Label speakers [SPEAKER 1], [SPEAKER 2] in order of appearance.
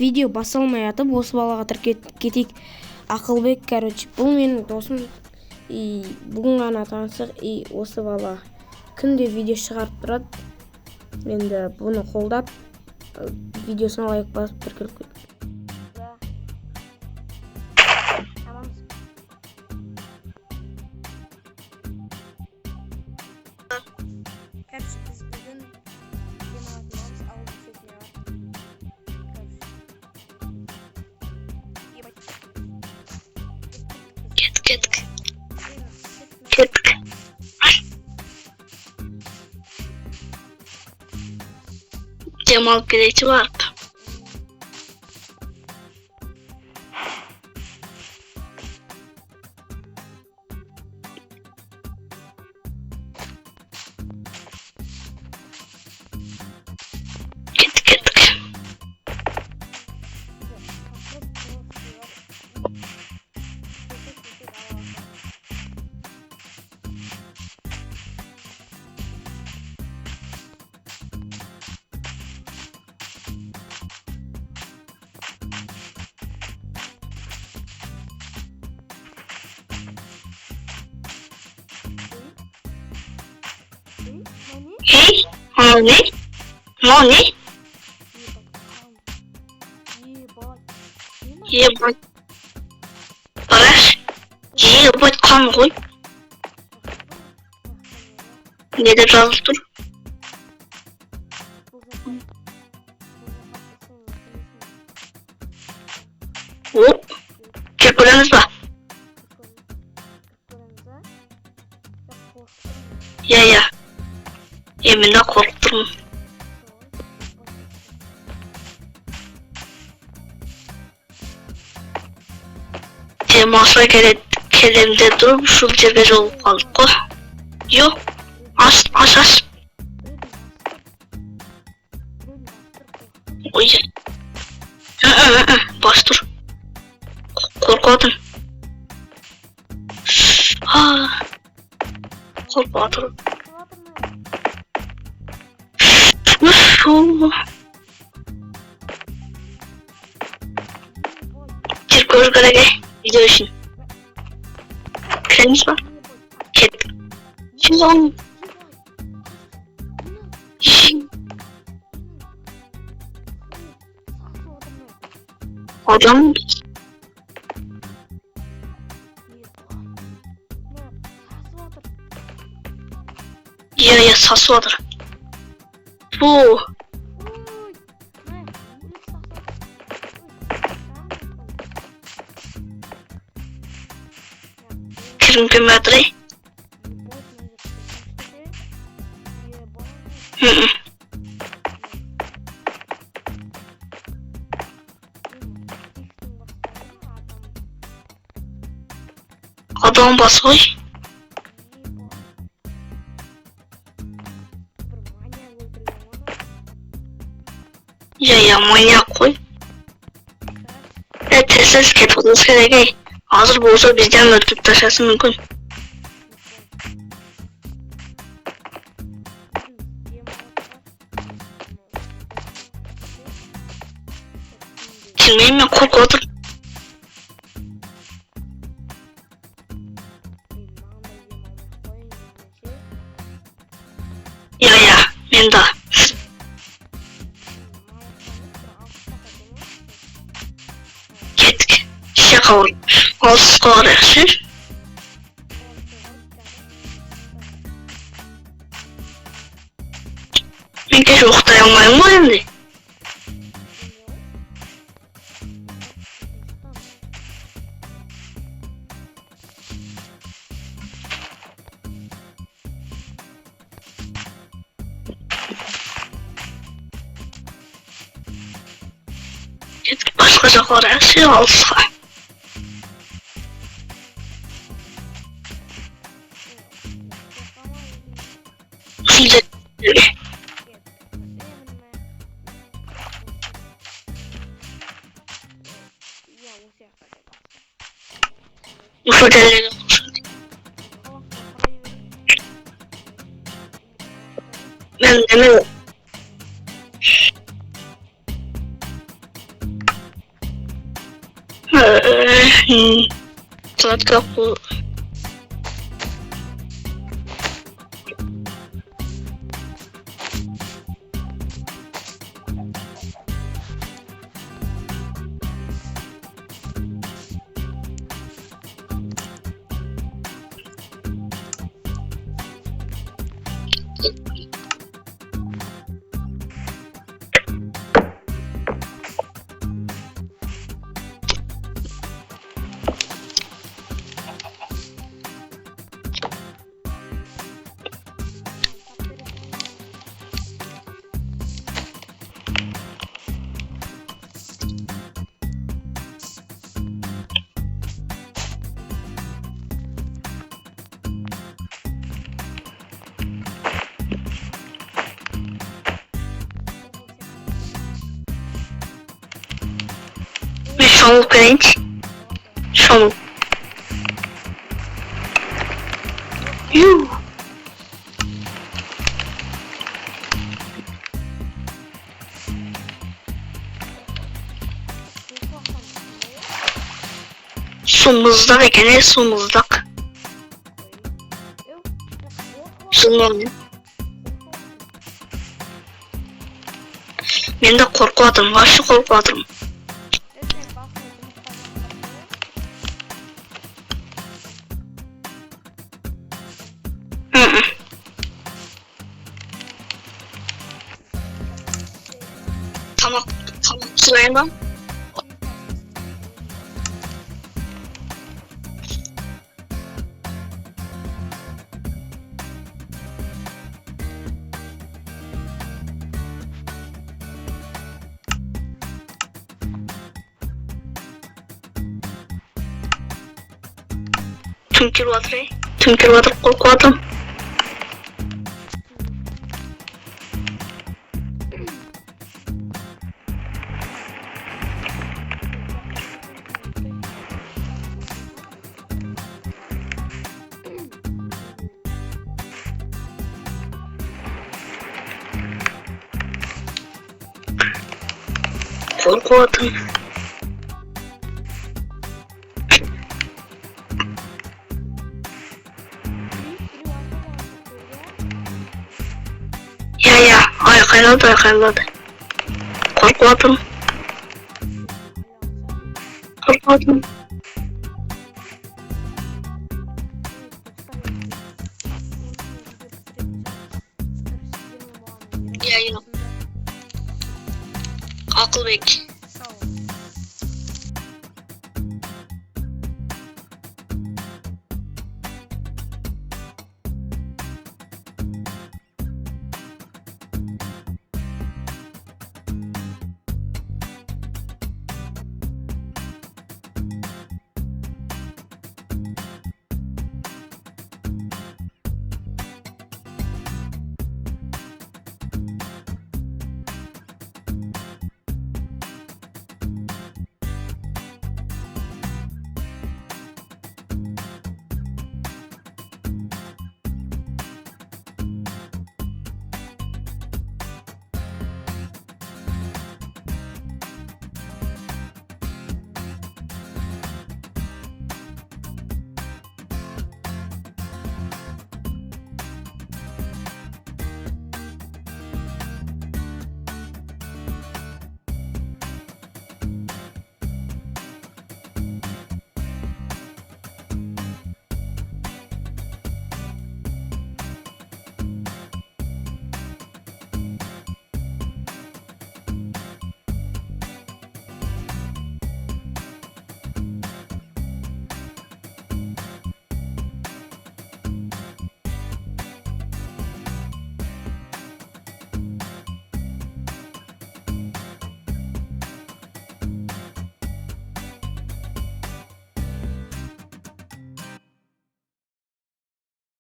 [SPEAKER 1] видео баса алмай жатып осы балаға тіркетіп кетейік. Ақылбек, короче, бұл менің досым. Бүгін ғана танысық. Осы бала күнде видео шығарып тұрады. Енді бұны қолдап видеосына лайк басып тіркеліп кетті.
[SPEAKER 2] Кеттік. Демалып келейік барып. Кеттік. Hey, money. Ебать. Бараш. Ебать қан ғой. Не деп жазылып тұр? Кеп көреміз ба? Я. Мен де қорқып тұрмын. Демалысқа келем деп тұрып, шул жерге жолығып қалдық қой. Йо, аш. Ой, бас тұр. Қорқадым. Қорқадым. Жер көру керек видео үшін. Кіреміз ба? Кет. Адам. Я сасып жатыр. Кірім келмей жатыр, ей. Адам басы ғой. Я маньяк қой. Тез кетіп қалуымыз керек, ей. Азыр болса бізден өлтіріп тастасын мүмкін. Келмеймін, мен қорқып отырмын. Я, мен да. Кеттік. Алысқа қарайықшы. Мен кеш оқытай алмаймын ғой енді. Кеттік басқа жаққа қарайықшы, алысқа. Фотоэлектр. Кладка бұл. Şomul pirinç. Şomul. Yuh. Su mızrak ekan, su mızrak. Sunmam. Men de korkmadım, aşı korkmadım. Tamam, tamam. Süleyman. Tüm kirvatır korkmadım. Korkmadım. Ya, ayakayladı. Korkmadım. Ya. Akıl bek.